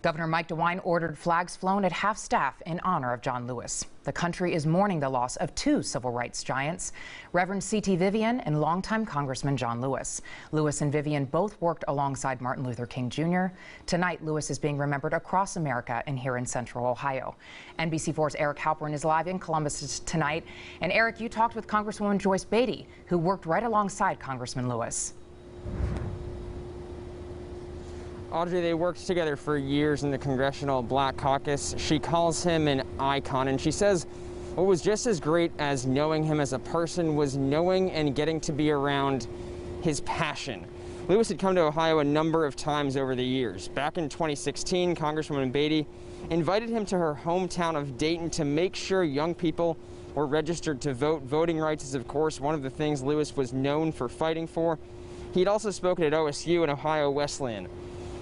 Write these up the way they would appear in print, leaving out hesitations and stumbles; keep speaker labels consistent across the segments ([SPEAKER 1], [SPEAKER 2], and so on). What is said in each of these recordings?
[SPEAKER 1] Governor Mike DeWine ordered flags flown at half-staff in honor of John Lewis. The country is mourning the loss of two civil rights giants, Reverend C.T. Vivian and longtime Congressman John Lewis. Lewis and Vivian both worked alongside Martin Luther King Jr. Tonight, Lewis is being remembered across America and here in Central Ohio. NBC4's Eric Halperin is live in Columbus tonight. And Eric, you talked with Congresswoman Joyce Beatty, who worked right alongside Congressman Lewis.
[SPEAKER 2] Audrey, they worked together for years in the Congressional Black Caucus. She calls him an icon, and she says what was just as great as knowing him as a person was knowing and getting to be around his passion. Lewis had come to Ohio a number of times over the years. Back in 2016, Congresswoman Beatty invited him to her hometown of Dayton to make sure young people were registered to vote. Voting rights is, of course, one of the things Lewis was known for fighting for. He'd also spoken at OSU and Ohio Wesleyan.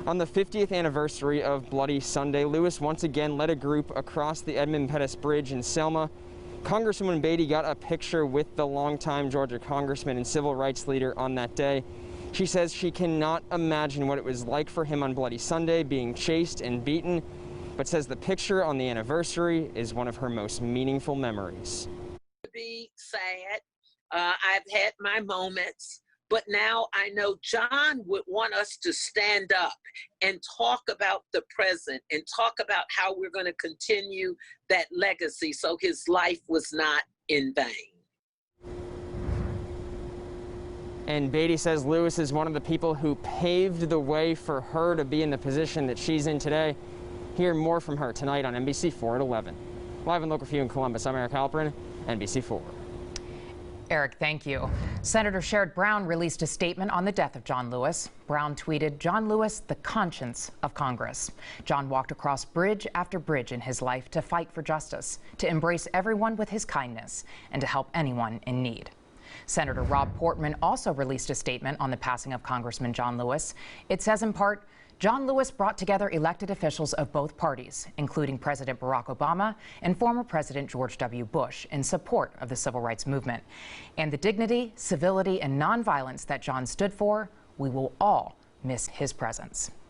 [SPEAKER 2] On the 50th anniversary of Bloody Sunday, Lewis once again led a group across the Edmund Pettus Bridge in Selma. Congresswoman Beatty got a picture with the longtime Georgia congressman and civil rights leader on that day. She says she cannot imagine what it was like for him on Bloody Sunday, being chased and beaten, but says the picture on the anniversary is one of her most meaningful memories.
[SPEAKER 3] Be sad. I've had my moments. But now I know John would want us to stand up and talk about the present and talk about how we're going to continue that legacy so his life was not in vain.
[SPEAKER 2] And Beatty says Lewis is one of the people who paved the way for her to be in the position that she's in today. Hear more from her tonight on NBC4 at 11. Live and local for you in Columbus, I'm Eric Halperin, NBC4.
[SPEAKER 1] Eric, thank you. Senator Sherrod Brown released a statement on the death of John Lewis. Brown tweeted, "John Lewis, the conscience of Congress. John walked across bridge after bridge in his life to fight for justice, to embrace everyone with his kindness, and to help anyone in need." Senator Rob Portman also released a statement on the passing of Congressman John Lewis. It says in part, "John Lewis brought together elected officials of both parties, including President Barack Obama and former President George W. Bush, in support of the civil rights movement. And the dignity, civility, and nonviolence that John stood for, we will all miss his presence."